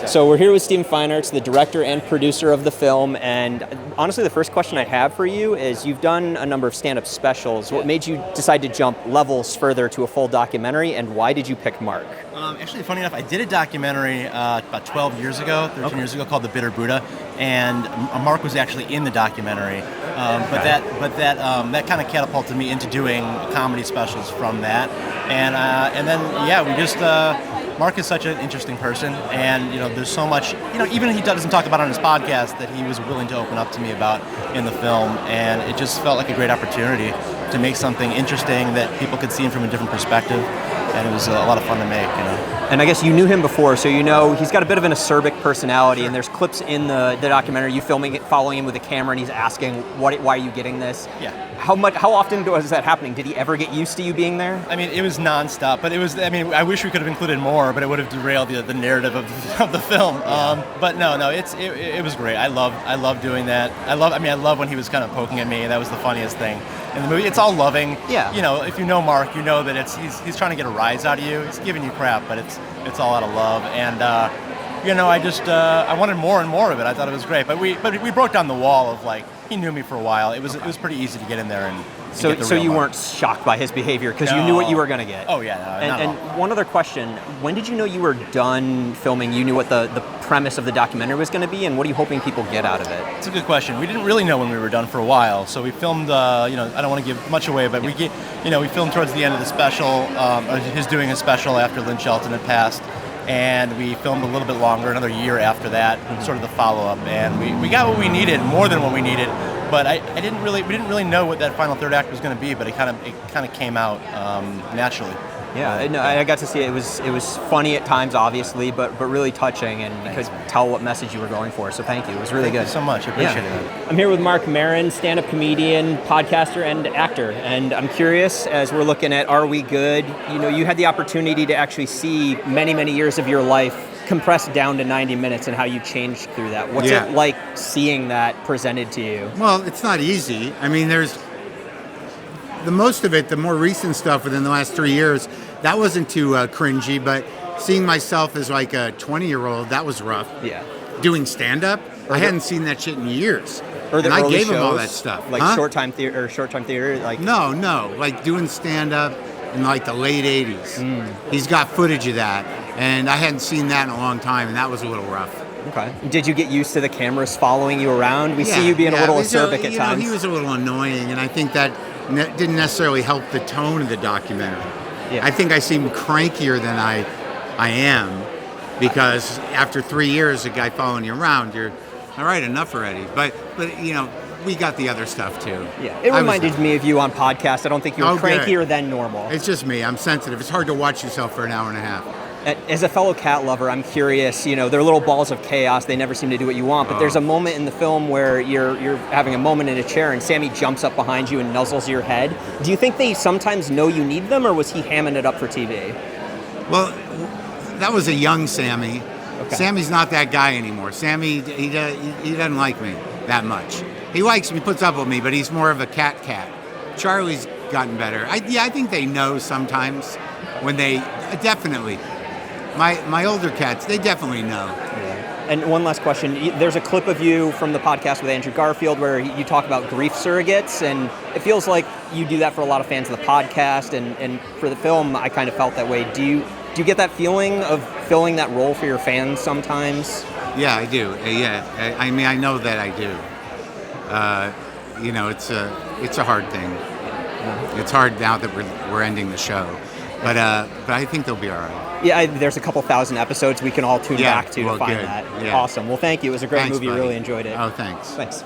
So we're here with Stephen Feinartz, the director and producer of the film, and honestly the first question I have for you is you've done a number of stand-up specials. What made you decide to jump levels further to a full documentary, and why did you pick Marc? Actually, funny enough, I did a documentary about 12 years ago, 13 years ago, called The Bitter Buddha, and Marc was actually in the documentary. But that kind of catapulted me into doing comedy specials from that, and then we just. Marc is such an interesting person, and there's so much, even he doesn't talk about on his podcast, that he was willing to open up to me about in the film, and it just felt like a great opportunity to make something interesting that people could see him from a different perspective, and it was a lot of fun to make. And I guess you knew him before, so he's got a bit of an acerbic personality, and there's clips in the documentary you following him with a camera, and he's asking, why are you getting this? Yeah. How often was that happening? Did he ever get used to you being there? I mean, it was nonstop, but I wish we could have included more, but it would have derailed the narrative of the film. Yeah. But no, it was great. I love doing that. I love when he was kind of poking at me. That was the funniest thing in the movie. It's all loving. Yeah. If you know Marc, you know that he's trying to get a rise out of you. He's giving you crap, but it's all out of love. And I wanted more and more of it. I thought it was great. But we broke down the wall of he knew me for a while. It was pretty easy to get in there and so get the real you Marc. weren't shocked by his behavior because you knew what you were going to get. Oh yeah, not at all. And one other question: when did you know you were done filming? You knew what the premise of the documentary was going to be, and what are you hoping people get out of it? It's a good question. We didn't really know when we were done for a while, so we filmed. I don't want to give much away, but we filmed towards the end of the special. His doing his special after Lynn Shelton had passed. And we filmed a little bit longer, another year after that, sort of the follow-up, and we got what we needed, more than what we needed. But we didn't really know what that final third act was going to be, but it kind of came out naturally. Yeah, no, I got to see it. It was funny at times, obviously, but really touching, and you could tell what message you were going for. So thank you. It was really good. Thank you so much. I appreciate it. I'm here with Marc Maron, stand-up comedian, podcaster, and actor. And I'm curious, as we're looking at Are We Good? You had the opportunity to actually see many, many years of your life compressed down to 90 minutes and how you changed through that. What's it like seeing that presented to you? Well, it's not easy. I mean, there's the most of it, the more recent stuff within the last 3 years, that wasn't too cringy, but seeing myself as like a 20-year-old, that was rough. Yeah. Doing stand-up, I hadn't seen that shit in years. Or the and early I gave shows, him all that stuff. Like short-time theater? Like No, like doing stand-up in like the late 80s. He's got footage of that, and I hadn't seen that in a long time, and that was a little rough. Okay. Did you get used to the cameras following you around? We see you being a little acerbic at times. He was a little annoying, and I think that didn't necessarily help the tone of the documentary. Yeah. I think I seem crankier than I am, because after 3 years, a guy following you around, you're all right, enough already. But we got the other stuff too. Yeah, it reminded me of you on podcast. I don't think you were crankier than normal. It's just me. I'm sensitive. It's hard to watch yourself for an hour and a half. As a fellow cat lover, I'm curious, they're little balls of chaos. They never seem to do what you want. But there's a moment in the film where you're having a moment in a chair and Sammy jumps up behind you and nuzzles your head. Do you think they sometimes know you need them, or was he hamming it up for TV? Well, that was a young Sammy. Okay. Sammy's not that guy anymore. Sammy, he doesn't like me that much. He likes me, puts up with me, but he's more of a cat. Charlie's gotten better. I think they know sometimes when they, definitely. My older cats, they definitely know. Yeah. And one last question. There's a clip of you from the podcast with Andrew Garfield where you talk about grief surrogates, and it feels like you do that for a lot of fans of the podcast, and for the film, I kind of felt that way. Do you get that feeling of filling that role for your fans sometimes? Yeah, I do. Yeah, I mean, I know that I do. It's a hard thing. Yeah. It's hard now that we're ending the show, but I think they'll be all right. Yeah, there's a couple thousand episodes we can all tune back to find good. that. Yeah. Awesome. Well, thank you. It was a great movie. Buddy. Really enjoyed it. Oh, thanks. Thanks.